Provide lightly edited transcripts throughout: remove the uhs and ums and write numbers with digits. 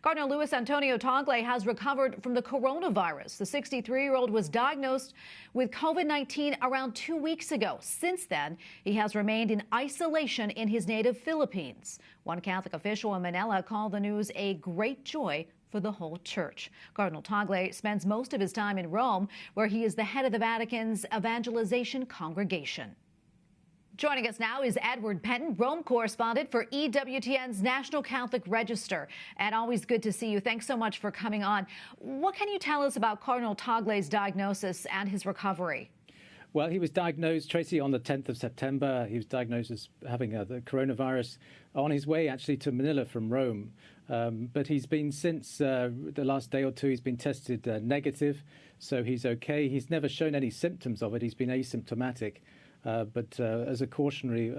Cardinal Luis Antonio Tagle has recovered from the coronavirus. The 63-year-old was diagnosed with COVID-19 around 2 weeks ago. Since then, he has remained in isolation in his native Philippines. One Catholic official in Manila called the news a great joy for the whole church. Cardinal Tagle spends most of his time in Rome, where he is the head of the Vatican's evangelization congregation. Joining us now is Edward Pentin, Rome correspondent for EWTN's National Catholic Register. And always good to see you. Thanks so much for coming on. What can you tell us about Cardinal Tagle's diagnosis and his recovery? Well, he was diagnosed, Tracy, on the 10th of September. He was diagnosed as having the coronavirus on his way actually to Manila from Rome. But he's been since the last day or two, he's been tested negative. So he's okay. He's never shown any symptoms of it. He's been asymptomatic. But as a precautionary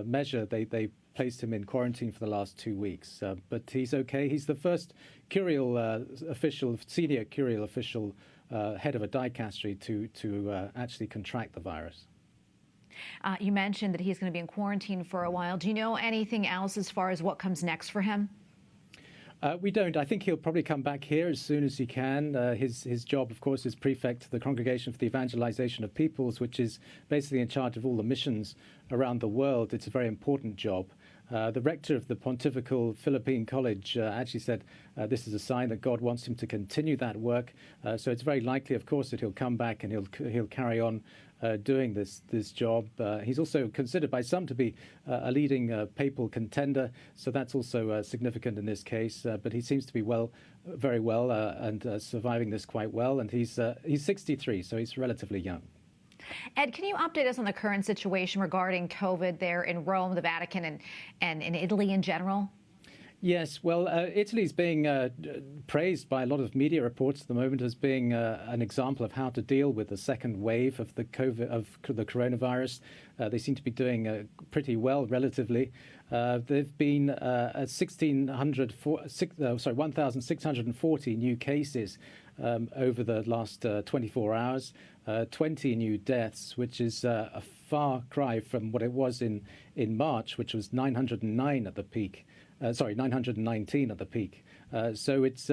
measure, they placed him in quarantine for the last 2 weeks. But he's okay. He's the first curial official, senior curial official, head of a dicastery to actually contract the virus. You mentioned that he's going to be in quarantine for a while. Do you know anything else as far as what comes next for him? We don't. I think he'll probably come back here as soon as he can. His job, of course, is prefect to the Congregation for the Evangelization of Peoples, which is basically in charge of all the missions around the world. It's a very important job. The rector of the Pontifical Philippine College actually said this is a sign that God wants him to continue that work. So it's very likely, of course, that he'll come back and he'll carry on doing this job. He's also considered by some to be a leading papal contender, so that's also significant in this case. But he seems to be very well, and surviving this quite well. And he's 63, so he's relatively young. Ed, can you update us on the current situation regarding COVID there in Rome, the Vatican, and in Italy in general? Yes, well, Italy's being praised by a lot of media reports at the moment as being an example of how to deal with the second wave of the coronavirus. They seem to be doing pretty well, relatively. There've been 1,640 new cases over the last 24 hours, 20 new deaths, which is a far cry from what it was in March, which was 909 at the peak. 919 at the peak. So it's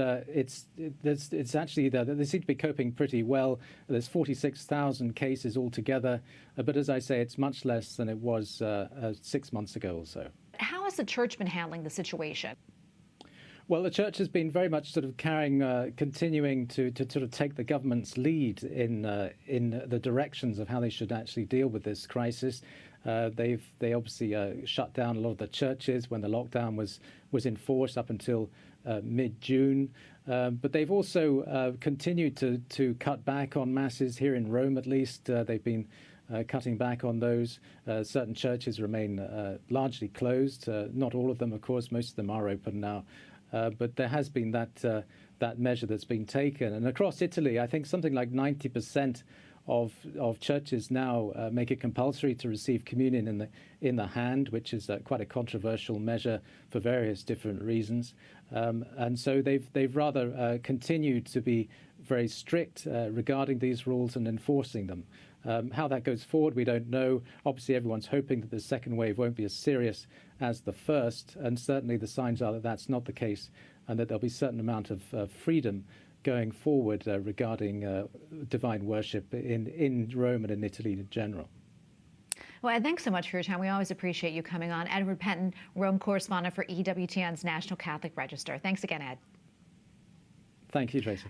actually they seem to be coping pretty well. There's 46,000 cases altogether, but as I say, it's much less than it was 6 months ago or so. How has the church been handling the situation? Well, the church has been very much sort of continuing to sort of take the government's lead in the directions of how they should actually deal with this crisis. They obviously shut down a lot of the churches when the lockdown was enforced up until mid-June. But they've also continued to cut back on masses here in Rome, at least. They've been cutting back on those. Certain churches remain largely closed. Not all of them, of course. Most of them are open now. But there has been that measure that's been taken. And across Italy, I think something like 90% of churches now make it compulsory to receive communion in the hand, which is quite a controversial measure for various different reasons. And so they've rather continued to be very strict regarding these rules and enforcing them. How that goes forward, we don't know. Obviously, everyone's hoping that the second wave won't be as serious as the first, and certainly the signs are that that's not the case, and that there'll be a certain amount of freedom going forward regarding divine worship in Rome and in Italy in general. Well, Ed, thanks so much for your time. We always appreciate you coming on. Edward Pentin, Rome correspondent for EWTN's National Catholic Register. Thanks again, Ed. Thank you, Tracy.